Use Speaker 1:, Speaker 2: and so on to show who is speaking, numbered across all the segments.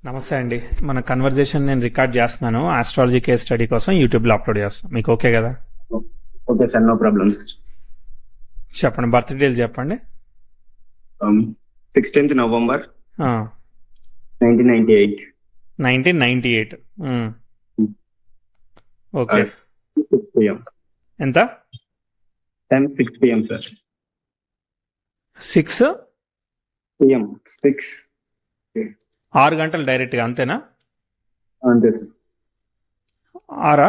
Speaker 1: నమస్తే అండి. మన కన్వర్జేషన్ నేను రికార్డ్ చేస్తున్నాను. ఆస్ట్రాలజీ కేస్ స్టడీ కోసం యూట్యూబ్లో అప్లోడ్ చేస్తాను. మీకు ఓకే కదా?
Speaker 2: Okay sir, no problems.
Speaker 1: చెప్పండి, బర్త్డేలు చెప్పండి.
Speaker 2: 16th November 1998.
Speaker 1: 1998. ఓకే.
Speaker 2: 6 PM.
Speaker 1: ఎంత?
Speaker 2: 6 PM సార్.
Speaker 1: 6
Speaker 2: PM 6.
Speaker 1: 6 గంటలు డైరెక్ట్గా అంతేనా?
Speaker 2: అంతే సార్.
Speaker 1: 6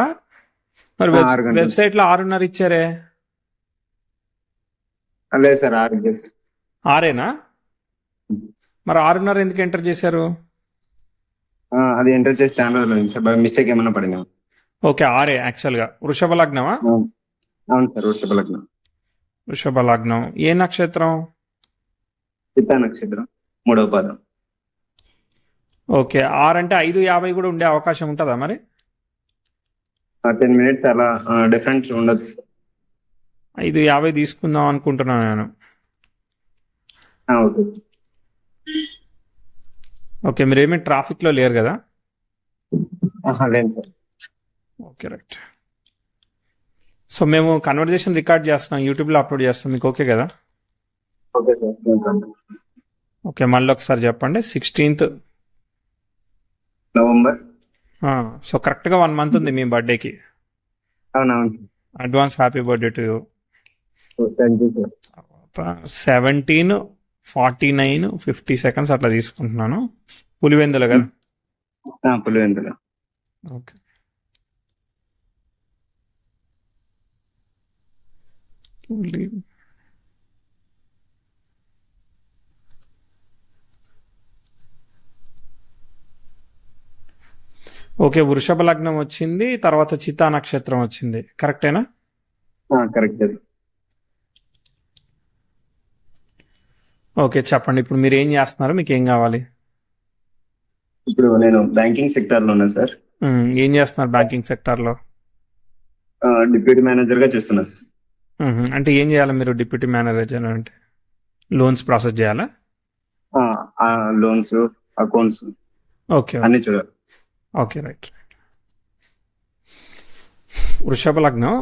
Speaker 1: మరి
Speaker 2: 6 గంటలు.
Speaker 1: వెబ్సైట్లో 6:30 ఇచ్చారే?
Speaker 2: లేదు సార్, 6 సార్.
Speaker 1: 6ఏనా? మరి 6:30 ఎందుకు ఎంటర్ చేశారు?
Speaker 2: అది ఎంటర్ చేసి ఛానల్ సార్, బై మిస్టేక్ ఏమైనా పడింది?
Speaker 1: ఓకే, 6 యాక్చువల్గా. వృషభ లగ్నమా?
Speaker 2: అవును సార్, వృషభ లగ్నం.
Speaker 1: వృషభ లగ్నం. ఏ నక్షత్రం?
Speaker 2: చిత్తా నక్షత్రం, 3వ పాదం.
Speaker 1: ఓకే, 6 అంటే 5:50 కూడా ఉండే అవకాశం ఉంటుందా మరి?
Speaker 2: 10 minutes అలా డిఫరెన్స్ ఉండదు సార్.
Speaker 1: 5:50 తీసుకుందాం అనుకుంటున్నాను నేను.
Speaker 2: ఓకే.
Speaker 1: ఓకే, మీరేమీ ట్రాఫిక్లో లేరు కదా?
Speaker 2: లేదు సార్.
Speaker 1: Okay, right. సో మేము కన్వర్జేషన్ రికార్డ్ చేస్తున్నాం, యూట్యూబ్లో అప్లోడ్ చేస్తాం. మీకు ఓకే కదా?
Speaker 2: Okay sir, no problem.
Speaker 1: Okay, మళ్ళీ ఒకసారి చెప్పండి. 16th
Speaker 2: November.
Speaker 1: సో కరెక్ట్గా 1 month ఉంది మీ బర్త్డేకి.
Speaker 2: అవునవును.
Speaker 1: Advance happy birthday to you.
Speaker 2: Thank you sir.
Speaker 1: 17:49:50 seconds అట్లా తీసుకుంటున్నాను. పులివెందుల కదా?
Speaker 2: పులివెందుల.
Speaker 1: ఓకే. ఓకే, వృషభ లగ్నం వచ్చింది, తర్వాత చిత్తా నక్షత్రం వచ్చింది. కరెక్టేనా?
Speaker 2: కరెక్ట్.
Speaker 1: ఓకే, చెప్పండి. ఇప్పుడు మీరు ఏం చేస్తున్నారు? మీకు ఏం కావాలి?
Speaker 2: ఇప్పుడు నేను బ్యాంకింగ్ సెక్టర్ లో ఉన్నా సార్.
Speaker 1: ఏం చేస్తున్నారు బ్యాంకింగ్ సెక్టార్లో?
Speaker 2: డిప్యూటీ మేనేజర్ గా చేస్తున్నా సార్.
Speaker 1: అంటే ఏం చేయాలి మీరు డిప్యూటీ మేనేజర్ అంటే? లోన్స్ ప్రాసెస్ చేయాలా?
Speaker 2: లోన్స్, అకౌంట్స్
Speaker 1: ఓకే
Speaker 2: అన్ని చూడాలి.
Speaker 1: Okay, right. వృషభ లగ్నం.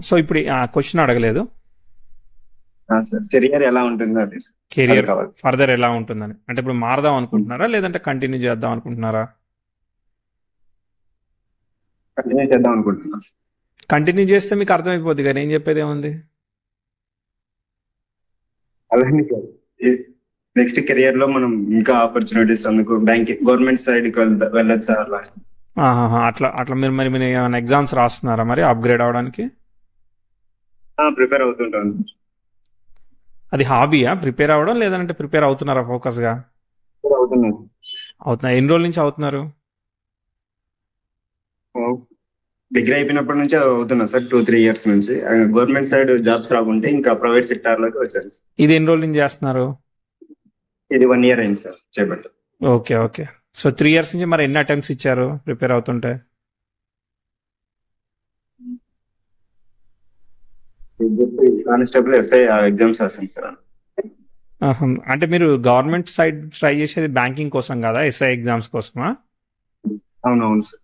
Speaker 1: సో ఇప్పుడు ఆ క్వశ్చన్ అడగలేదు.
Speaker 2: సార్, కెరియర్ ఎలా ఉంటుంది అది
Speaker 1: కెరియర్
Speaker 2: కావాలి.
Speaker 1: ఫర్దర్ ఎలా ఉంటుందని అంటే ఇప్పుడు మారదాం అనుకుంటున్నారా లేదంటే కంటిన్యూ చేద్దాం అనుకుంటున్నారా?
Speaker 2: కంటిన్యూ చేద్దాం అనుకుంటున్నా సార్.
Speaker 1: కంటిన్యూ చేస్తే మీకు అర్థమైపోద్ది కానీ ఏం చెప్పేది ఏముంది.
Speaker 2: అలానే సార్, నెక్స్ట్ కెరియర్ లో మనం ఇంకా ఆపర్చునిటీస్ అందుకు బ్యాంకింగ్ గవర్నమెంట్ సైడ్ కి వెళ్ళదు సార్. అలా
Speaker 1: అట్లా అట్లా మీరు ఏమైనా ఎగ్జామ్స్ రాస్తున్నారా మరి అప్గ్రేడ్ అవడానికి?
Speaker 2: ప్రిపేర్ అవుతుంటాను సార్.
Speaker 1: అది హాబీయా ప్రిపేర్ అవ్వడం, లేదంటే ప్రిపేర్ అవుతున్నారా ఫోకస్గా?
Speaker 2: అవుతున్నాను.
Speaker 1: అవుతున్నారు. ఎన్ని రోజుల నుంచి అవుతున్నారు?
Speaker 2: డిగ్రీ అయిపోయినప్పటి నుంచి అవుతున్నా సార్, 2-3 years నుంచి. గవర్నమెంట్ సైడ్ జాబ్స్ రాకుంటే ఇంకా ప్రైవేట్ సెక్టార్ లోకి వచ్చాను సార్.
Speaker 1: ఇది ఎన్ని రోజుల నుంచి చేస్తున్నారు?
Speaker 2: ఇది 1 year అయింది సార్ చేపట్టు.
Speaker 1: Okay okay. సో 3 years నుంచి మరి ఎన్ని అటెంప్ట్స్ ఇచ్చారు ప్రిపేర్ అవుతుంటే?
Speaker 2: కానిస్టేబుల్, ఎస్ఐ ఎగ్జామ్స్ రాశాను సార్.
Speaker 1: అంటే మీరు గవర్నమెంట్ సైడ్ ట్రై చేసేది బ్యాంకింగ్ కోసం కదా, ఎస్ఐ ఎగ్జామ్స్ కోసమా?
Speaker 2: అవునవును సార్.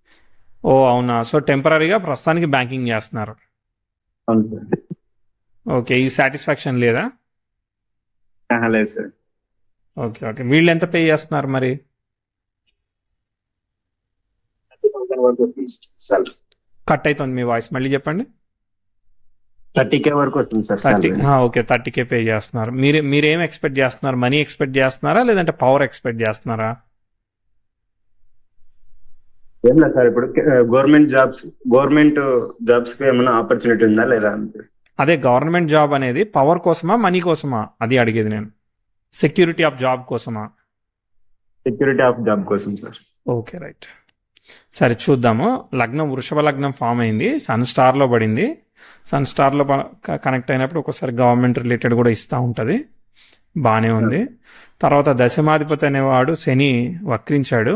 Speaker 1: ఓ అవునా. సో టెంపరీగా ప్రస్తుతానికి బ్యాంకింగ్ చేస్తున్నారు.
Speaker 2: అవును సార్.
Speaker 1: ఓకే, ఈ సాటిస్ఫాక్షన్ లేదా?
Speaker 2: లేదు సార్.
Speaker 1: Okay okay. వీళ్ళు ఎంత పే చేస్తున్నారు మరి?
Speaker 2: 30,000 వరకు వస్తుంది సార్.
Speaker 1: కట్ అవుతుంది మీ వాయిస్, మళ్ళీ చెప్పండి.
Speaker 2: 30K వరకు వస్తుంది సార్.
Speaker 1: 30. ఓకే, 30K పే చేస్తున్నారు. మీరేం ఎక్స్పెక్ట్ చేస్తున్నారు? మనీ ఎక్స్పెక్ట్ చేస్తున్నారా లేదంటే పవర్ ఎక్స్పెక్ట్ చేస్తున్నారా?
Speaker 2: ఏం లేదు సార్, ఇప్పుడు గవర్నమెంట్ జాబ్స్ కి ఏమైనా ఆపర్చునిటీ ఉందా లేదా?
Speaker 1: అదే గవర్నమెంట్ జాబ్ అనేది పవర్ కోసమా మనీ కోసమా అది అడిగేది నేను. సెక్యూరిటీ ఆఫ్ జాబ్ కోసమా?
Speaker 2: సెక్యూరిటీ ఆఫ్ జాబ్ కోసం సార్.
Speaker 1: Okay, right. సరే చూద్దాము. లగ్నం వృషభ లగ్నం ఫామ్ అయింది, సన్ స్టార్లో పడింది. సన్ స్టార్లో కనెక్ట్ అయినప్పుడు ఒకసారి గవర్నమెంట్ రిలేటెడ్ కూడా ఇస్తూ ఉంటుంది, బాగానే ఉంది. తర్వాత దశమాధిపతి అనేవాడు శని వక్రించాడు,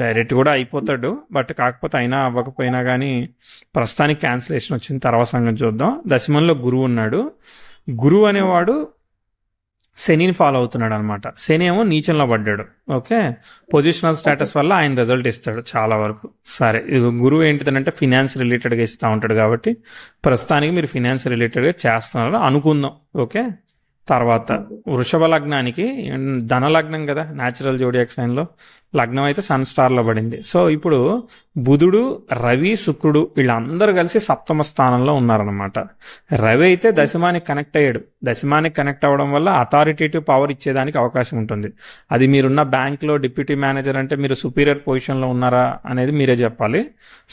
Speaker 1: డైరెక్ట్ కూడా అయిపోతాడు. బట్ కాకపోతే అయినా అవ్వకపోయినా కానీ ప్రస్తుతానికి క్యాన్సిలేషన్ వచ్చింది. తర్వాత సంగతి చూద్దాం. దశమంలో గురువు ఉన్నాడు. గురువు అనేవాడు శనిని ఫాలో అవుతున్నాడు అనమాట. శని ఏమో నీచంలో పడ్డాడు. ఓకే, పొజిషనల్ స్టేటస్ వల్ల ఆయన రిజల్ట్ ఇస్తాడు చాలా వరకు. సరే, ఇది గురువు ఏంటిదంటే ఫినాన్స్ రిలేటెడ్గా ఇస్తూ ఉంటాడు కాబట్టి ప్రస్తుతానికి మీరు ఫినాన్స్ రిలేటెడ్గా చేస్తున్నారు అనుకుందాం. ఓకే, తర్వాత వృషభ లగ్నానికి ధన లగ్నం కదా, న్యాచురల్ జోడియాక్ సైన్లో లగ్నం అయితే సన్ స్టార్లో పడింది. సో ఇప్పుడు బుధుడు, రవి, శుక్రుడు వీళ్ళందరూ కలిసి సప్తమ స్థానంలో ఉన్నారనమాట. రవి అయితే దశమానికి కనెక్ట్ అయ్యాడు. దశమానికి కనెక్ట్ అవ్వడం వల్ల అథారిటేటివ్ పవర్ ఇచ్చేదానికి అవకాశం ఉంటుంది. అది మీరున్న బ్యాంక్లో డిప్యూటీ మేనేజర్ అంటే మీరు సుపీరియర్ పొజిషన్లో ఉన్నారా అనేది మీరే చెప్పాలి.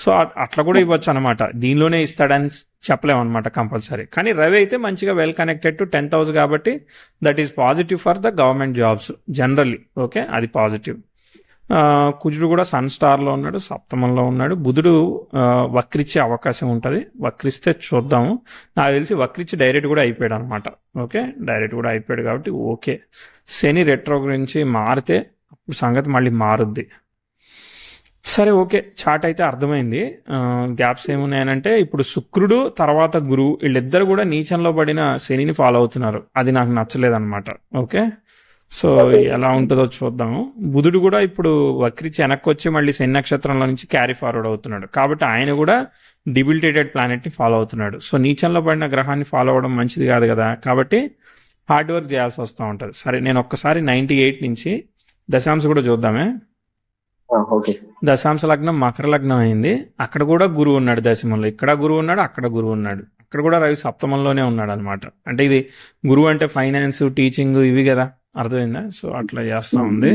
Speaker 1: సో అట్లా కూడా ఇవ్వచ్చు అనమాట. దీనిలోనే ఇస్తాడని చెప్పలేమన్నమాట కంపల్సరీ. కానీ రవి అయితే మంచిగా well connected to 10th house కాబట్టి that is positive for the government jobs generally. Okay, అది పాజిటివ్. కుజుడు కూడా సన్ స్టార్లో ఉన్నాడు, సప్తమంలో ఉన్నాడు. బుధుడు వక్రించే అవకాశం ఉంటుంది. వక్రిస్తే చూద్దాము. నాకు తెలిసి వక్రించి డైరెక్ట్ కూడా అయిపోయాడు అనమాట. ఓకే, డైరెక్ట్ కూడా అయిపోయాడు కాబట్టి ఓకే. శని రెట్రో గురించి మారితే అప్పుడు సంగతి మళ్ళీ మారుద్ది. సరే, ఓకే, చాట్ అయితే అర్థమైంది. గ్యాప్స్ ఏమున్నాయనంటే ఇప్పుడు శుక్రుడు తర్వాత గురువు వీళ్ళిద్దరు కూడా నీచంలో పడిన శనిని ఫాలో అవుతున్నారు. అది నాకు నచ్చలేదన్నమాట. ఓకే, సో ఎలా ఉంటుందో చూద్దాము. బుధుడు కూడా ఇప్పుడు వక్రించి వెనక్కి వచ్చి మళ్ళీ శని నక్షత్రంలో నుంచి క్యారీ ఫార్వర్డ్ అవుతున్నాడు కాబట్టి ఆయన కూడా డిబిలిటేటెడ్ ప్లానెట్ని ఫాలో అవుతున్నాడు. సో నీచంలో పడిన గ్రహాన్ని ఫాలో అవ్వడం మంచిది కాదు కదా, కాబట్టి హార్డ్ వర్క్ చేయాల్సి వస్తూ ఉంటుంది. సరే, నేను ఒక్కసారి 98 నుంచి దశాంశ కూడా చూద్దామే. దశాంశ లగ్నం మకర లగ్నం అయింది. అక్కడ కూడా గురువు ఉన్నాడు దశమంలో. ఇక్కడ గురువు ఉన్నాడు, అక్కడ గురువు ఉన్నాడు. అక్కడ కూడా రవి సప్తమంలోనే ఉన్నాడు అనమాట. అంటే ఇది గురువు అంటే ఫైనాన్స్, టీచింగ్ ఇవి కదా, అర్థమైందా? సో అట్లా చేస్తూ ఉంది.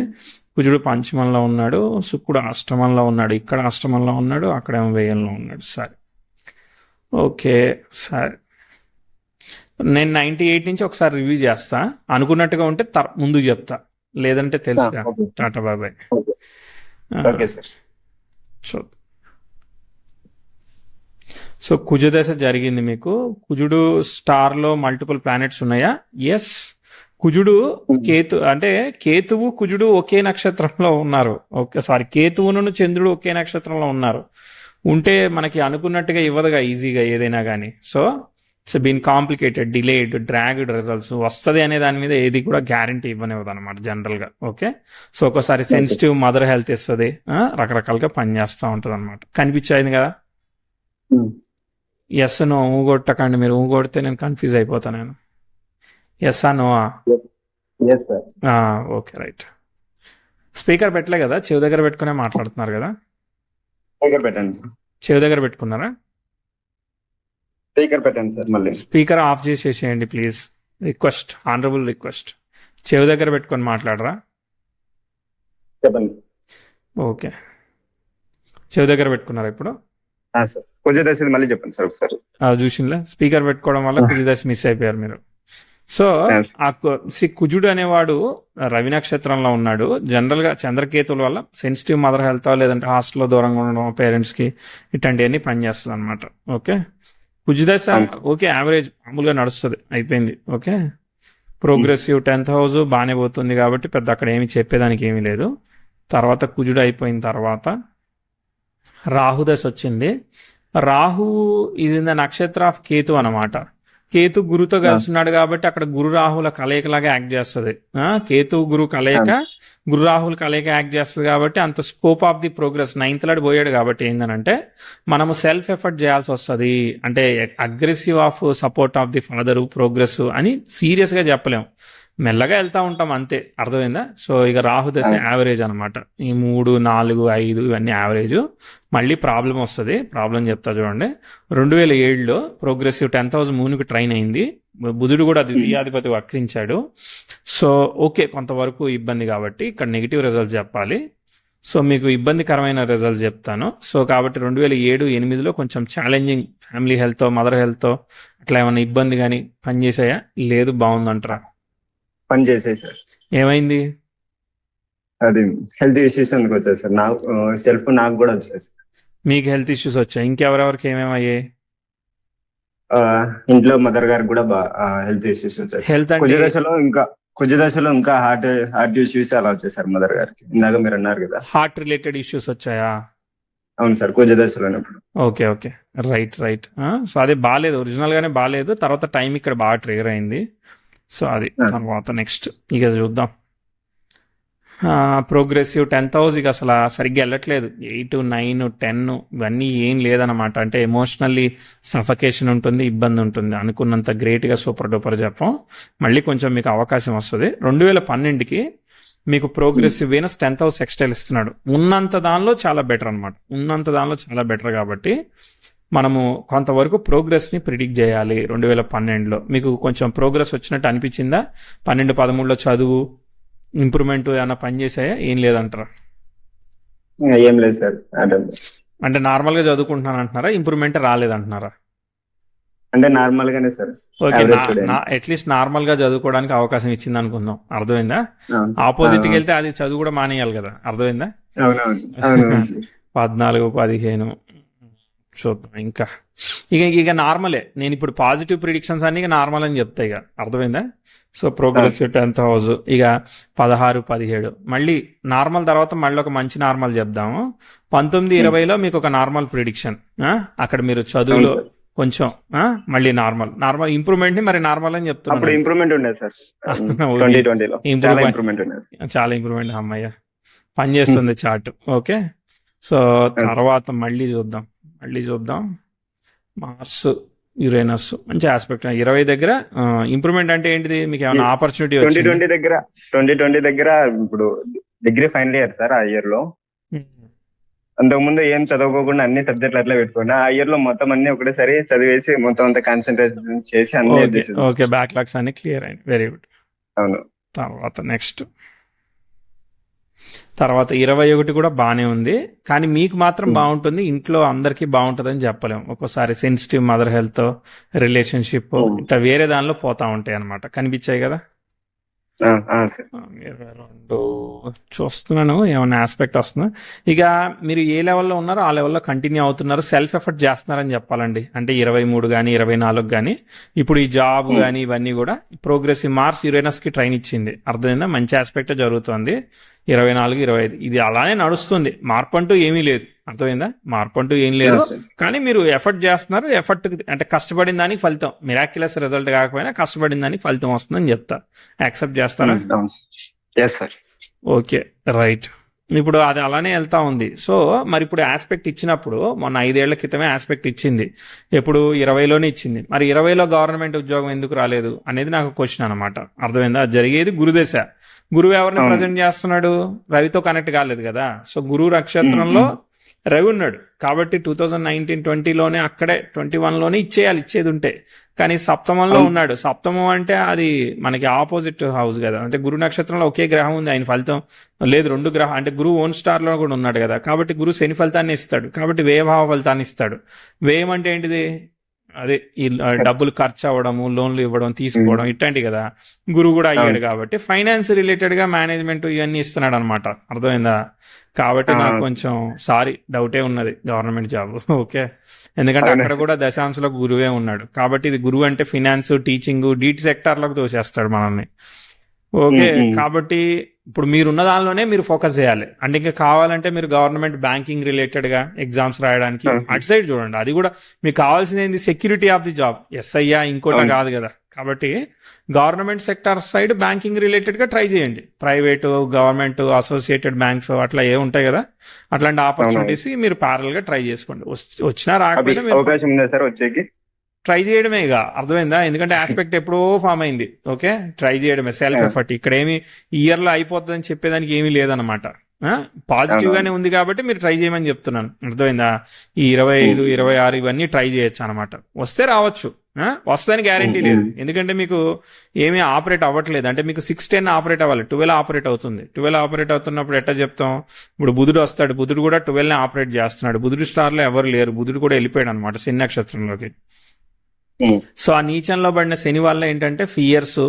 Speaker 1: కుజుడు పంచమంలో ఉన్నాడు, శుక్రుడు అష్టమంలో ఉన్నాడు. ఇక్కడ అష్టమంలో ఉన్నాడు, అక్కడేమో వ్యయంలో ఉన్నాడు. సరే, ఓకే. సరే, నేను 98 నుంచి ఒకసారి రివ్యూ చేస్తా. అనుకున్నట్టుగా ఉంటే ముందు చెప్తా, లేదంటే తెలుసుగా. టాటా బాబాయ్. సో కుజదశ జరిగింది మీకు. కుజుడు స్టార్లో మల్టిపుల్ ప్లానెట్స్ ఉన్నాయా? ఎస్. కుజుడు కేతువు కుజుడు ఒకే నక్షత్రంలో ఉన్నారు. ఓకే, సారీ, కేతువును చంద్రుడు ఒకే నక్షత్రంలో ఉన్నారు. ఉంటే మనకి అనుకున్నట్టుగా ఇవ్వదుగా ఈజీగా ఏదైనా కానీ. So it's been complicated, delayed, dragged results వస్తుంది అనే దాని మీద ఏది కూడా గ్యారంటీ ఇవ్వనివ్వదు అనమాట జనరల్గా. ఓకే, సో ఒక్కోసారి సెన్సిటివ్ మదర్ హెల్త్ ఇస్తుంది, రకరకాలుగా పనిచేస్తూ ఉంటుంది అనమాట. కనిపించింది కదా. ఎస్ నో ఊగొట్టకండి, మీరు ఊగొడితే నేను కన్ఫ్యూజ్ అయిపోతాను. నేను ఎస్ నోవా? Okay, right. స్పీకర్ పెట్టలే కదా, చెవి దగ్గర పెట్టుకునే మాట్లాడుతున్నారు కదా. చెవి దగ్గర పెట్టుకున్నారా?
Speaker 2: స్పీకర్ పెట్టండి సార్. మళ్ళీ
Speaker 1: స్పీకర్ ఆఫ్ చేసేసేయండి ప్లీజ్. Request, honourable request. చెవి దగ్గర పెట్టుకొని మాట్లాడరా?
Speaker 2: చెప్పండి.
Speaker 1: ఓకే, చెవి దగ్గర పెట్టుకున్నారా ఇప్పుడు?
Speaker 2: కుజదశ మళ్ళీ చెప్పండి సార్ ఒకసారి.
Speaker 1: చూసిందా, స్పీకర్ పెట్టుకోవడం వల్ల కుజదశ మిస్ అయిపోయారు మీరు. సో కుజుడు అనేవాడు రవి నక్షత్రంలో ఉన్నాడు. జనరల్ గా చంద్రకేతుల వల్ల సెన్సిటివ్ మదర్ హెల్త్ లేదంటే హాస్టల్లో దూరంగా ఉండడం, పేరెంట్స్ కి ఇట్లాంటివన్నీ పనిచేస్తుంది అనమాట. ఓకే, కుజదశ ఓకే, యావరేజ్ మామూలుగా నడుస్తుంది, అయిపోయింది. ఓకే, ప్రోగ్రెసివ్ 10th house బాగానే పోతుంది కాబట్టి పెద్ద అక్కడ ఏమి చెప్పేదానికి ఏమీ లేదు. తర్వాత కుజుడు అయిపోయిన తర్వాత రాహుదశ వచ్చింది. రాహు ఇది నక్షత్ర ఆఫ్ కేతు అనమాట. కేతు గురుతో కలిసి ఉన్నాడు కాబట్టి అక్కడ గురు రాహుల కలయికలాగా యాక్ట్ చేస్తుంది. కేతు గురు కలయిక, గురు రాహుల కలయిక యాక్ట్ చేస్తుంది కాబట్టి అంత scope of the progress 9th lord పోయాడు కాబట్టి ఏంటంటే మనము సెల్ఫ్ ఎఫర్ట్ చేయాల్సి వస్తుంది. అంటే aggressive of support of the father progress అని సీరియస్గా చెప్పలేము, మెల్లగా వెళ్తూ ఉంటాం అంతే. అర్థమైందా? సో ఇక రాహుదశ యావరేజ్ అనమాట. ఈ 3, 4, 5 ఇవన్నీ యావరేజ్. మళ్ళీ ప్రాబ్లం వస్తుంది. ప్రాబ్లం చెప్తా చూడండి. 2007లో ప్రోగ్రెసివ్ 10th house మూన్కి ట్రైన్ అయింది. బుధుడు కూడా ద్వితీయాధిపతి వక్రించాడు. సో ఓకే, కొంతవరకు ఇబ్బంది కాబట్టి ఇక్కడ నెగిటివ్ రిజల్ట్స్ చెప్పాలి. సో మీకు ఇబ్బందికరమైన రిజల్ట్స్ చెప్తాను. సో కాబట్టి 2007-8లో కొంచెం challenging, family health, mother health అట్లా ఏమైనా ఇబ్బంది కానీ పనిచేసాయా? లేదు, బాగుందంటారా?
Speaker 2: పని చేసాయి సార్.
Speaker 1: ఏమైంది?
Speaker 2: అది హెల్త్ ఇష్యూస్ ఎందుకు వచ్చాయి సార్? నాకు కూడా వచ్చాయి సార్. మీకు
Speaker 1: హెల్త్ ఇష్యూస్ వచ్చాయి? ఇంకెవరెవరికి ఏమేమయ్యాయి?
Speaker 2: ఇంట్లో మదర్ గారికి కూడా హెల్త్ ఇష్యూస్ వచ్చాయి.
Speaker 1: హెల్త్
Speaker 2: కుజదశలో ఇంకా హార్ట్ ఇష్యూస్ అలా వచ్చాయి సార్ మదర్ గారికి. ఇందాక మీరు అన్నారు కదా,
Speaker 1: హార్ట్ రిలేటెడ్ ఇష్యూస్ వచ్చాయా?
Speaker 2: అవును సార్, కుజదశలో.
Speaker 1: Okay, okay, right. సో అదే బాగాలేదు, ఒరిజినల్ గానే బాగాలేదు. తర్వాత టైం ఇక్కడ బాగా ట్రిగర్ అయింది. సో అది
Speaker 2: ఆ,
Speaker 1: తర్వాత నెక్స్ట్ ఇక చూద్దాం. ప్రోగ్రెసివ్ 10th హౌస్ ఇక అసలు సరిగ్గా వెళ్ళట్లేదు. 8, 9, 10 ఇవన్నీ ఏం లేదనమాట. అంటే ఎమోషనల్లీ సఫకేషన్ ఉంటుంది, ఇబ్బంది ఉంటుంది. అనుకున్నంత గ్రేట్గా సూపర్ డూపర్ చెప్పం. మళ్ళీ కొంచెం మీకు అవకాశం వస్తుంది. 2012కి మీకు ప్రోగ్రెసివ్ వీనస్ 10th హౌస్ ఎక్స్టైల్ ఇస్తున్నాడు. ఉన్నంత దానిలో చాలా బెటర్ అనమాట. ఉన్నంత దానిలో చాలా బెటర్ కాబట్టి మనము కొంతవరకు ప్రోగ్రెస్ని ప్రిడిక్ట్ చేయాలి. 2012లో మీకు కొంచెం ప్రోగ్రెస్ వచ్చినట్టు అనిపించిందా? 12, 13లో చదువు ఇంప్రూవ్మెంట్ ఏమైనా పని చేసాయా? ఏం లేదంటారా?
Speaker 2: ఏం లేదు సార్.
Speaker 1: అంటే నార్మల్గా చదువుకుంటున్నాను అంటున్నారా? ఇంప్రూవ్మెంట్ రాలేదంటున్నారా?
Speaker 2: అంటే నార్మల్ గానే sir.
Speaker 1: Okay,
Speaker 2: average student.
Speaker 1: At least నార్మల్గా చదువుకోవడానికి అవకాశం ఇచ్చింది అనుకుందాం. అర్థమైందా? ఆపోజిట్కి వెళ్తే అది చదువు కూడా మానేయాలి కదా. అర్థమైందా?
Speaker 2: అవునవును అవునవును సార్.
Speaker 1: 14, 15 చూద్దాం. ఇంకా ఇక నార్మలే. నేను ఇప్పుడు పాజిటివ్ ప్రిడిక్షన్స్ అన్ని ఇక నార్మల్ అని చెప్తా. ఇక అర్థమైందా? సో ప్రోగ్రెసివ్ 10th హౌస్ ఇక 16, 17 మళ్ళీ నార్మల్ తర్వాత మళ్ళీ ఒక మంచి నార్మల్ చెప్దాము. 19, 20లో మీకు ఒక నార్మల్ ప్రిడిక్షన్. అక్కడ మీరు చదువులో
Speaker 2: అవును సార్.
Speaker 1: కొంచెం మళ్ళీ నార్మల్ ఇంప్రూవ్మెంట్ ని మరి నార్మల్ అని
Speaker 2: అప్పుడు
Speaker 1: చెప్తున్నాను.
Speaker 2: ఇంప్రూవ్మెంట్ ఉండేది సార్.
Speaker 1: ఓకే.
Speaker 2: 2020లో చాలా
Speaker 1: ఇంప్రూవ్
Speaker 2: ఇంప్రూవ్మెంట్ ఉండేది.
Speaker 1: చాలా ఇంప్రూవ్మెంట్. అమ్మయ్య పనిచేస్తుంది చార్ట్. ఓకే. సో తర్వాత మళ్ళీ చూద్దాం. మార్స్, యురేనస్ మంచి ఆస్పెక్ట్. 20 దగ్గర ఇంప్రూవ్మెంట్ అంటే ఏంటిది? మీకు ఏమైనా ఆపర్చునిటీ వచ్చింది?
Speaker 2: 2020 దగ్గర ఇప్పుడు డిగ్రీ ఫైనల్ ఇయర్ సార్. ఆ ఇయర్ లో అంతకుముందు ఏం చదువుకోకుండా అన్ని సబ్జెక్టులు అట్లా పెట్టుకున్నా. ఆ ఇయర్ లో మొత్తం అన్ని ఒకటేసారి చదివేసి మొత్తం అంతా కాన్సన్ట్రేషన్ చేసి అన్ని చేసేది.
Speaker 1: ఓకే, బ్యాక్లాగ్స్ అన్ని క్లియర్ అయింది. Very good.
Speaker 2: అవును.
Speaker 1: తర్వాత నెక్స్ట్ 21 కూడా బాగానే ఉంది. కానీ మీకు మాత్రం బాగుంటుంది, ఇంట్లో అందరికీ బాగుంటుందని చెప్పలేము. ఒక్కోసారి సెన్సిటివ్ మదర్ హెల్త్, రిలేషన్షిప్ ఇట్లా వేరే దానిలో పోతా ఉంటాయి అనమాట. కనిపించాయి కదా.
Speaker 2: సార్.
Speaker 1: 22 చూస్తున్నాను ఏమైనా ఆస్పెక్ట్ వస్తుందా. ఇక మీరు ఏ లెవెల్లో ఉన్నారో ఆ లెవెల్లో కంటిన్యూ అవుతున్నారు, సెల్ఫ్ ఎఫర్ట్ చేస్తున్నారని చెప్పాలండి. అంటే 23 కానీ 24 కానీ ఇప్పుడు ఈ జాబ్ కానీ ఇవన్నీ కూడా ప్రోగ్రెసివ్ మార్స్ యురేనస్కి ట్రైన్ ఇచ్చింది. అర్థమైందా? మంచి ఆస్పెక్ట్ జరుగుతుంది. 24, 25 ఇది అలానే నడుస్తుంది. మార్పు అంటూ ఏమీ లేదు. అర్థమైందా? మార్పు అంటూ ఏం లేదు. కానీ మీరు ఎఫర్ట్ చేస్తున్నారు. ఎఫర్ట్ అంటే కష్టపడిన దానికి ఫలితం, మిరాక్యులస్ రిజల్ట్ కాకపోయినా కష్టపడిన దానికి ఫలితం వస్తుందని చెప్తా. యాక్సెప్ట్ చేస్తారా?
Speaker 2: Yes sir.
Speaker 1: Okay, right. ఇప్పుడు అది అలానే వెళ్తా ఉంది. సో మరి ఇప్పుడు ఆస్పెక్ట్ ఇచ్చినప్పుడు మొన్న 5 ఏళ్ల క్రితమే ఆస్పెక్ట్ ఇచ్చింది. ఎప్పుడు 20లోనే ఇచ్చింది. మరి 20లో గవర్నమెంట్ ఉద్యోగం ఎందుకు రాలేదు అనేది నాకు క్వశ్చన్ అనమాట. అర్థమైందా? జరిగేది గురుదశ. గురువు ఎవరిని ప్రజెంట్ చేస్తున్నాడు? రవితో కనెక్ట్ కాలేదు కదా. సో గురువు నక్షత్రంలో రవి ఉన్నాడు కాబట్టి 2019-20లోనే అక్కడే 21లోనే ఇచ్చేది ఉంటే. కానీ సప్తమంలో ఉన్నాడు. సప్తమం అంటే అది మనకి ఆపోజిట్ హౌస్ కదా. అంటే గురు నక్షత్రంలో ఒకే గ్రహం ఉంది, ఆయన ఫలితం లేదు. 2 గ్రహం అంటే గురువు ఓన్ స్టార్ లో కూడా ఉన్నాడు కదా. కాబట్టి గురువు శని ఫలితాన్ని ఇస్తాడు. కాబట్టి వ్యయభావ ఫలితాన్ని ఇస్తాడు. వ్యయం అంటే ఏంటిది? అదే ఈ డబ్బులు ఖర్చు అవ్వడము, లోన్లు ఇవ్వడం, తీసుకోవడం ఇట్లాంటి కదా. గురువు కూడా అయ్యాడు కాబట్టి ఫైనాన్స్ రిలేటెడ్ గా మేనేజ్మెంట్ ఇవన్నీ ఇస్తున్నాడు అనమాట. అర్థమైందా? కాబట్టి నాకు కొంచెం డౌటే ఉన్నది గవర్నమెంట్ జాబ్. ఓకే, ఎందుకంటే అక్కడ కూడా దశాంశలో గురువే ఉన్నాడు. కాబట్టి ఇది గురువు అంటే ఫినాన్స్, టీచింగ్, డీట్ సెక్టార్లకు తోసేస్తాడు మనల్ని. ఓకే, కాబట్టి ఇప్పుడు మీరున్న దానిలోనే మీరు ఫోకస్ చేయాలి. అంటే ఇంకా కావాలంటే మీరు గవర్నమెంట్ బ్యాంకింగ్ రిలేటెడ్ గా ఎగ్జామ్స్ రాయడానికి అటు సైడ్ చూడండి. అది కూడా మీకు కావాల్సింది ఏంది? Security of the job. ఎస్ఐయా ఇంకోట కాదు కదా. కాబట్టి government sector side banking related గా ట్రై చేయండి. ప్రైవేటు, గవర్నమెంట్, అసోసియేటెడ్ బ్యాంక్స్ అట్లా ఏ ఉంటాయి కదా, అట్లాంటి ఆపర్చునిటీస్ మీరు ప్యారల్ గా ట్రై చేసుకోండి. వచ్చినా రాకపోయినా
Speaker 2: అవకాశం ఉందా సార్ వచ్చేకి?
Speaker 1: ట్రై చేయడమే ఇక. అర్థమైందా? ఎందుకంటే ఆస్పెక్ట్ ఎప్పుడో ఫామ్ అయింది. ఓకే, ట్రై చేయడమే, సెల్ఫ్ ఎఫర్ట్. ఇక్కడ ఏమి ఇయర్ లో అయిపోతుందని చెప్పేదానికి ఏమీ లేదనమాట. పాజిటివ్ గానే ఉంది కాబట్టి మీరు ట్రై చేయమని చెప్తున్నాను. అర్థమైందా? ఈ 25, 26 ఇవన్నీ ట్రై చేయొచ్చు అనమాట. వస్తే రావచ్చు, వస్తుందని గ్యారంటీ లేదు. ఎందుకంటే మీకు ఏమీ ఆపరేట్ అవ్వట్లేదు. అంటే మీకు 6-10 ఆపరేట్ అవ్వాలి, 12 ఆపరేట్ అవుతుంది. 12 ఆపరేట్ అవుతున్నప్పుడు ఎట్లా చెప్తాం? ఇప్పుడు బుధుడు వస్తాడు, బుధుడు కూడా 12 ఆపరేట్ చేస్తున్నాడు. బుధుడు స్టార్ లో ఎవరు లేరు, బుధుడు కూడా వెళ్ళిపోయాడు అనమాట శని నక్షత్రంలోకి. సో ఆ నీచంలో పడిన శని వల్ల ఏంటంటే ఫియర్స్,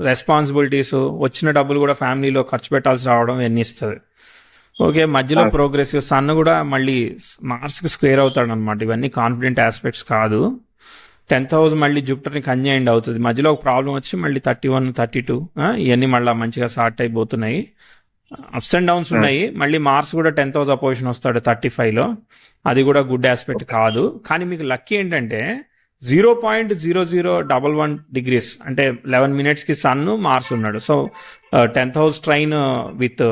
Speaker 1: రెస్పాన్సిబిలిటీస్, వచ్చిన డబ్బులు కూడా ఫ్యామిలీలో ఖర్చు పెట్టాల్సి రావడం ఇవన్నీ ఇస్తుంది. ఓకే, మధ్యలో ప్రోగ్రెసివ్ సన్ కూడా మళ్ళీ మార్స్ కి స్క్వేర్ అవుతాడు అనమాట. ఇవన్నీ కాన్ఫిడెంట్ ఆస్పెక్ట్స్ కాదు. 10th హౌస్ మళ్ళీ జూపిటర్ని కంజైండ్ అవుతుంది. మధ్యలో ఒక ప్రాబ్లం వచ్చి మళ్ళీ 31, 32 ఇవన్నీ మళ్ళీ మంచిగా సార్ట్ అయిపోతున్నాయి. అప్స్ అండ్ డౌన్స్ ఉన్నాయి. మళ్ళీ మార్స్ కూడా 10th హౌస్ అపోజిషన్ వస్తాడు 35లో. అది కూడా గుడ్ ఆస్పెక్ట్ కాదు. కానీ మీకు లక్కీ ఏంటంటే 0.0011 డిగ్రీస్ అంటే 11 minutes కి సన్ మార్స్ ఉన్నాడు. So 10th house trine with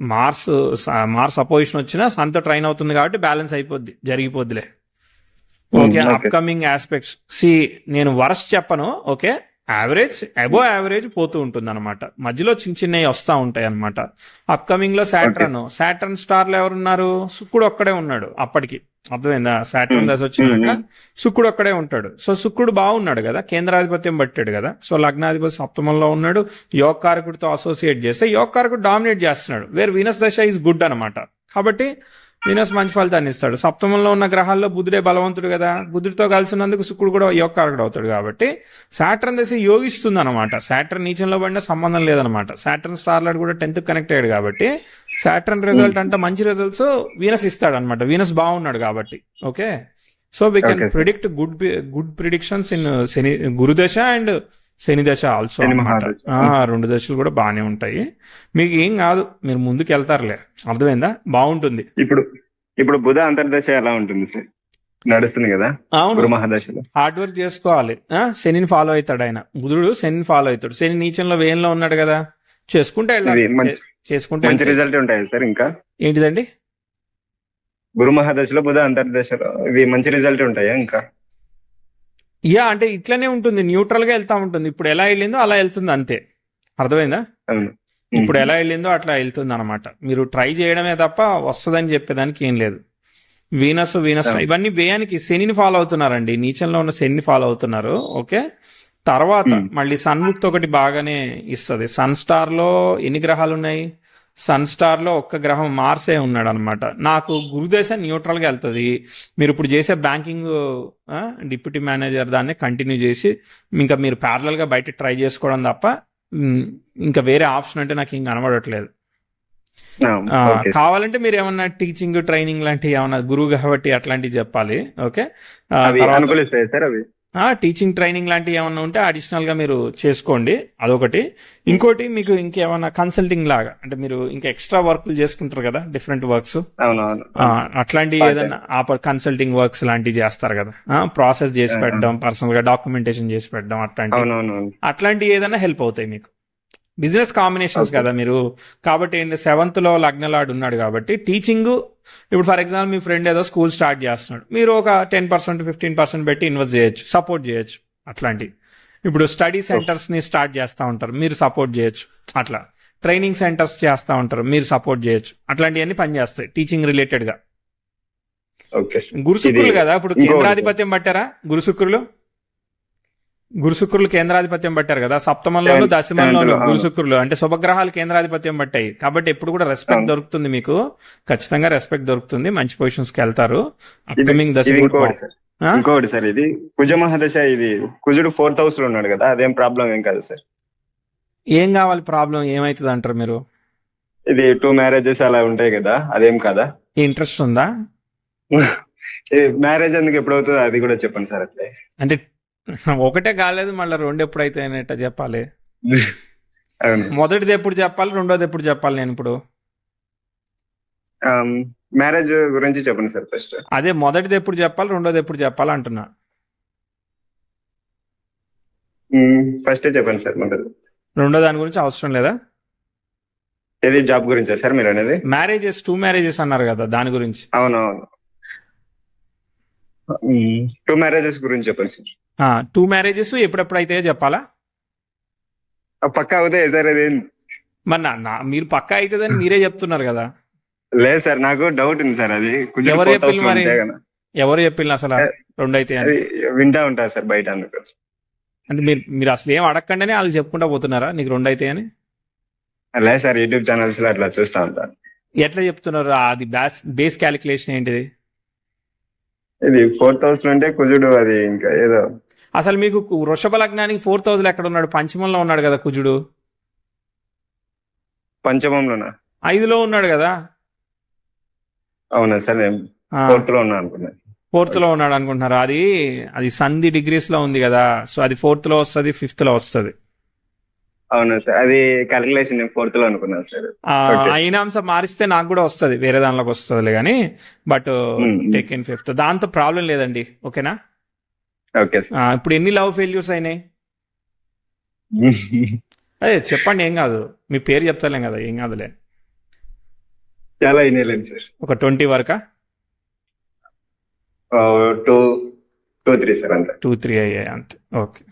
Speaker 1: Mars Mars opposition వచ్చినా సన్తో ట్రైన్ అవుతుంది కాబట్టి బ్యాలెన్స్ అయిపోద్ది, జరిగిపోద్దిలే. ఓకే, అప్కమింగ్ ఆస్పెక్ట్స్ నేను వరస్ట్ చెప్పను. ఓకే, యావరేజ్ అబోవ్ యావరేజ్ పోతూ ఉంటుంది అనమాట, మధ్యలో చిన్న చిన్నవి వస్తూ ఉంటాయి అనమాట. అప్కమింగ్ లో సాటర్న్ స్టార్ లో ఎవరున్నారు? శుక్రుడు ఒక్కడే ఉన్నాడు అప్పటికి, అర్థమైందా? సాటర్న్ దశ వచ్చినాక శుక్రుడు ఒక్కడే ఉంటాడు. సో శుక్రుడు బాగున్నాడు కదా, కేంద్రాధిపత్యం పట్టాడు కదా. సో లగ్నాధిపతి సప్తమంలో ఉన్నాడు, యోగకారకుడితో అసోసియేట్ చేస్తే యోగకారకుడు డామినేట్ చేస్తున్నాడు, వేర్ వీనస్ దశ ఈజ్ గుడ్ అనమాట. కాబట్టి వీనస్ మంచి ఫలితాన్ని ఇస్తాడు. సప్తమంలో ఉన్న గ్రహాల్లో బుధుడే బలవంతుడు కదా, బుధుడితో కలిసినందుకు శుక్రుడు కూడా యోగకారకుడు అవుతాడు. కాబట్టి సాటర్న్ దశ యోగిస్తుంది అనమాట. సాటర్న్ నీచంలో పడినా సంబంధం లేదనమాట. సాటర్న్ స్టార్లైట్ కూడా 10th కనెక్ట్ అయ్యాడు కాబట్టి సాటర్న్ రిజల్ట్ అంటే మంచి రిజల్ట్స్ వీనస్ ఇస్తాడు అనమాట. వీనస్ బాగున్నాడు కాబట్టి. Okay, so we can predict good predictions in గురుదశ అండ్ శని దశ ఆల్సో అనమాట. 2 దశలు కూడా బాగానే ఉంటాయి. మీకు ఏం కాదు, మీరు ముందుకు వెళ్తారులే, అర్థమైందా? బాగుంటుంది.
Speaker 2: ఇప్పుడు బుధ అంతర్దశ ఎలా ఉంటుంది సార్? నడుస్తుంది కదా. అవును, మహాదశలో
Speaker 1: హార్డ్ వర్క్ చేసుకోవాలి. శనిని ఫాలో అవుతాడు ఆయన, బుధుడు శనిని ఫాలో అవుతాడు. శని నీచంలో వేయంలో ఉన్నాడు కదా, చేసుకుంటే చేసుకుంటే
Speaker 2: మంచి రిజల్ట్ ఉంటాయి సార్. ఇంకా
Speaker 1: ఏంటిదండి?
Speaker 2: గురు మహాదశలో బుధ అంతర్దశలో ఇవి మంచి రిజల్ట్ ఉంటాయా ఇంకా?
Speaker 1: అంటే ఇట్లనే ఉంటుంది, న్యూట్రల్ గా వెళ్తా ఉంటుంది. ఇప్పుడు ఎలా వెళ్ళిందో అలా వెళ్తుంది, అంతే. అర్థమైందా? ఇప్పుడు ఎలా వెళ్ళిందో అట్లా వెళ్తుంది అనమాట. మీరు ట్రై చేయడమే తప్ప వస్తుందని చెప్పేదానికి ఏం లేదు. వీనస్ ఇవన్నీ వ్యయానికి శనిని ఫాలో అవుతున్నారండి, నీచంలో ఉన్న శనిని ఫాలో అవుతున్నారు. ఓకే, తర్వాత మళ్ళీ సన్ముక్తి ఒకటి బాగానే ఇస్తుంది. సన్ స్టార్ లో ఎన్ని గ్రహాలు ఉన్నాయి? సన్ స్టార్ లో ఒక్క గ్రహం మార్సే ఉన్నాడు అనమాట. నాకు గురుదశ న్యూట్రల్ గా వెళ్తుంది. మీరు ఇప్పుడు చేసే బ్యాంకింగ్ డిప్యూటీ మేనేజర్ దాన్ని కంటిన్యూ చేసి ఇంకా మీరు ప్యారలల్ గా బయట ట్రై చేసుకోవడం తప్ప ఇంకా వేరే ఆప్షన్ అంటే నాకు ఇంక కనబడట్లేదు. కావాలంటే మీరు ఏమన్నా టీచింగ్ ట్రైనింగ్ లాంటివి ఏమన్నా గురువు కాబట్టి అట్లాంటివి చెప్పాలి. ఓకే, టీచింగ్ ట్రైనింగ్ లాంటివి ఏమన్నా ఉంటే అడిషనల్ గా మీరు చేసుకోండి, అదొకటి. ఇంకోటి మీకు ఇంకేమన్నా కన్సల్టింగ్ లాగా అంటే మీరు ఇంకా ఎక్స్ట్రా వర్క్లు చేసుకుంటారు కదా, డిఫరెంట్ వర్క్స్, అట్లాంటి ఏదైనా కన్సల్టింగ్ వర్క్స్ లాంటివి చేస్తారు కదా, ప్రాసెస్ చేసి పెట్టడం, పర్సనల్ గా డాక్యుమెంటేషన్ చేసి పెట్టడం, అట్లాంటి ఏదైనా హెల్ప్ అవుతాయి మీకు. బిజినెస్ కాంబినేషన్స్ కదా మీరు. కాబట్టి ఏంటి, 7th లో లగ్నలాడు ఉన్నాడు కాబట్టి టీచింగ్. ఇప్పుడు ఫర్ ఎగ్జాంపుల్ మీ ఫ్రెండ్ ఏదో స్కూల్ స్టార్ట్ చేస్తున్నాడు, మీరు ఒక 10% 15% పెట్టి ఇన్వెస్ట్ చేయొచ్చు, సపోర్ట్ చేయొచ్చు. అట్లాంటి ఇప్పుడు స్టడీ సెంటర్స్ ని స్టార్ట్ చేస్తూ ఉంటారు, మీరు సపోర్ట్ చేయొచ్చు. అట్లా ట్రైనింగ్ సెంటర్స్ చేస్తూ ఉంటారు, మీరు సపోర్ట్ చేయొచ్చు. అట్లాంటివన్నీ పనిచేస్తాయి టీచింగ్ రిలేటెడ్ గా. గురుశుక్రులు కదా, ఇప్పుడు కేంద్రాధిపత్యం పట్టారా? గురుశుక్రులు కేంద్రాధిపత్యం పట్టారు కదా, సప్తమంలోను దశమంలోను గురుశుక్రులు అంటే శుభగ్రహాలు కేంద్రాధిపత్యం పట్టాయి. కాబట్టి ఎప్పుడు కూడా రెస్పెక్ట్ దొరుకుతుంది మీకు, ఖచ్చితంగా రెస్పెక్ట్ దొరుకుతుంది, మంచి పొజిషన్స్ కి వెళ్తారు. అప్కమింగ్ దశ
Speaker 2: ఇంకోటి సార్, ఇది కుజ మహాదశ, ఇది కుజుడు 4th house లో ఉన్నాడు కదా, అదేం ప్రాబ్లం ఏం కాదు సార్?
Speaker 1: ఏం కావాలి, ప్రాబ్లం ఏమైతుంది అంటారు మీరు?
Speaker 2: ఇది 2 marriages అలా ఉంటాయి కదా, అదేం కాదా?
Speaker 1: ఇంట్రెస్ట్ ఉందా?
Speaker 2: మ్యారేజ్ ఎందుకు ఎప్పుడు అవుతుందో అది కూడా చెప్పండి సార్. అట్లే
Speaker 1: అంటే ఒకటే కాలేదు, మళ్ళీ 2 ఎప్పుడైతే అనేట చెప్పాలి. మొదటిది ఎప్పుడు చెప్పాలి, రెండోది ఎప్పుడు చెప్పాలి? నేను ఇప్పుడు
Speaker 2: మ్యారేజ్ గురించి చెప్పండి సార్ ఫస్ట్.
Speaker 1: అదే మొదటిది ఎప్పుడు చెప్పాలి, రెండోది ఎప్పుడు చెప్పాలి అంటున్నా.
Speaker 2: ఫస్ట్ చెప్పండి సార్. మొదటి
Speaker 1: రెండో దాని గురించి అవసరం లేదా?
Speaker 2: ఏది జాబ్ గురించా సార్ మీరు అనేది?
Speaker 1: మ్యారేజెస్ 2 marriages అన్నారు కదా, దాని గురించి.
Speaker 2: అవునవును, 2 marriages గురించి చెప్పండి సార్.
Speaker 1: 2 marriages ఎప్పుడెప్పుడైతే చెప్పాలా?
Speaker 2: పక్కా అవుతాయి సార్ అది?
Speaker 1: మరి మీరు పక్కా అవుతుందని మీరే చెప్తున్నారు కదా.
Speaker 2: లేదు సార్, నాకు డౌట్ ఉంది సార్. అది
Speaker 1: ఎవరు చెప్పింది మరి? ఎవరు చెప్పింది అసలు 2 అయితే అని?
Speaker 2: వింటా ఉంటారు సార్ బయట. అందుకు
Speaker 1: అంటే మీరు అసలు ఏం అడగకుండానే వాళ్ళు చెప్పుకుంటా పోతున్నారా నీకు 2 అయితే అని?
Speaker 2: లేదు సార్, యూట్యూబ్ ఛానల్స్ లో అట్లా చూస్తా ఉంటాను.
Speaker 1: ఎట్లా చెప్తున్నారు? అది బేస్ క్యాలిక్యులేషన్ ఏంటిది?
Speaker 2: ఇది 4th house లో ఉంటే కుజుడు, అది ఇంకా ఏదో.
Speaker 1: అసలు మీకు వృషభ లగ్నానికి 4th house లో ఎక్కడ ఉన్నాడు? పంచమంలో ఉన్నాడు కదా కుజుడు.
Speaker 2: పంచమంలోనా?
Speaker 1: 5లో ఉన్నాడు కదా.
Speaker 2: అవునా సార్, నేను 4th లో ఉన్నా అనుకున్నాను.
Speaker 1: 4th లో ఉన్నాడు అనుకుంటున్నారు? అది సంధి డిగ్రీస్ లో ఉంది కదా, సో అది 4th లో వస్తుంది, 5th లో వస్తుంది.
Speaker 2: అవునా సార్, అది క్యాలిక్యులేషన్ 4th లో అనుకున్నాను సార్.
Speaker 1: అయినాంశం మారిస్తే నాకు కూడా వస్తుంది, వేరే దానిలోకి వస్తుందిలే కానీ, బట్ టేక్ ఇన్ 5th, దాంతో ప్రాబ్లం లేదండి. ఓకేనా?
Speaker 2: Okay sir.
Speaker 1: ఇప్పుడు ఎన్ని లవ్ ఫెయిల్యూర్స్ అయినాయి? అదే చెప్పండి, ఏం కాదు, మీ పేరు చెప్తలేం కదా, ఏం కాదులే.
Speaker 2: చాలా అయినాయిలేండి సార్.
Speaker 1: ఒక 20 వరకా?
Speaker 2: 2-3 సార్ అంతే.
Speaker 1: 2-3 అయ్యాయి అంతే. ఓకే,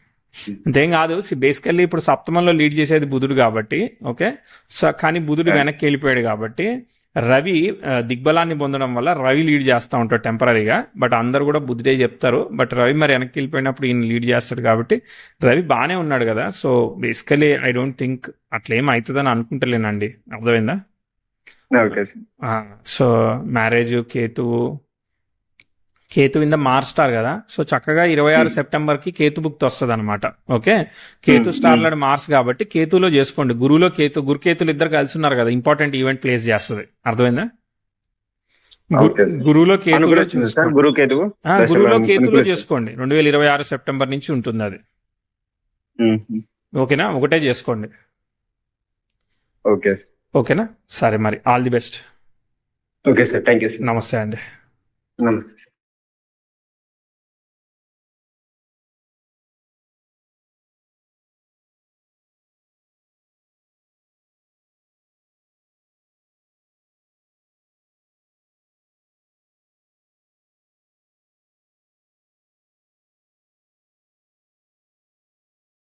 Speaker 1: అంతేం కాదు. బేసికల్లీ ఇప్పుడు సప్తమంలో లీడ్ చేసేది బుధుడు కాబట్టి, ఓకే. సో కానీ బుధుడు వెనక్కి వెళ్ళిపోయాడు కాబట్టి రవి దిగ్బలాన్ని పొందడం వల్ల రవి లీడ్ చేస్తూ ఉంటాడు టెంపరీగా. బట్ అందరు కూడా బుధుడే చెప్తారు, బట్ రవి మరి వెనక్కి వెళ్ళిపోయినప్పుడు ఈయన లీడ్ చేస్తాడు కాబట్టి రవి బాగానే ఉన్నాడు కదా. So basically I don't think అట్లా ఏం అవుతుందని అనుకుంటలేనండి. అర్థమైందా?
Speaker 2: Okay sir.
Speaker 1: So marriage Ketu in the Mars star కదా. సో చక్కగా 26 సెప్టెంబర్కి కేతు బుక్తి వస్తుంది అనమాట. Okay, Ketu star lord Mars కాబట్టి కేతులో చేసుకోండి. గురుకేతులు ఇద్దరు కలిసి ఉన్నారు కదా, ఇంపార్టెంట్ ఈవెంట్ ప్లేస్ చేస్తుంది. అర్థమైందా? గురువులో కేతులో చేసుకోండి. 2026 సెప్టెంబర్ నుంచి ఉంటుంది అది. ఓకేనా? ఒకటే చేసుకోండి. ఓకేనా? సరే మరి, all the best.
Speaker 2: Okay sir, thank you sir.
Speaker 1: నమస్తే అండి.
Speaker 2: నమస్తే సార్.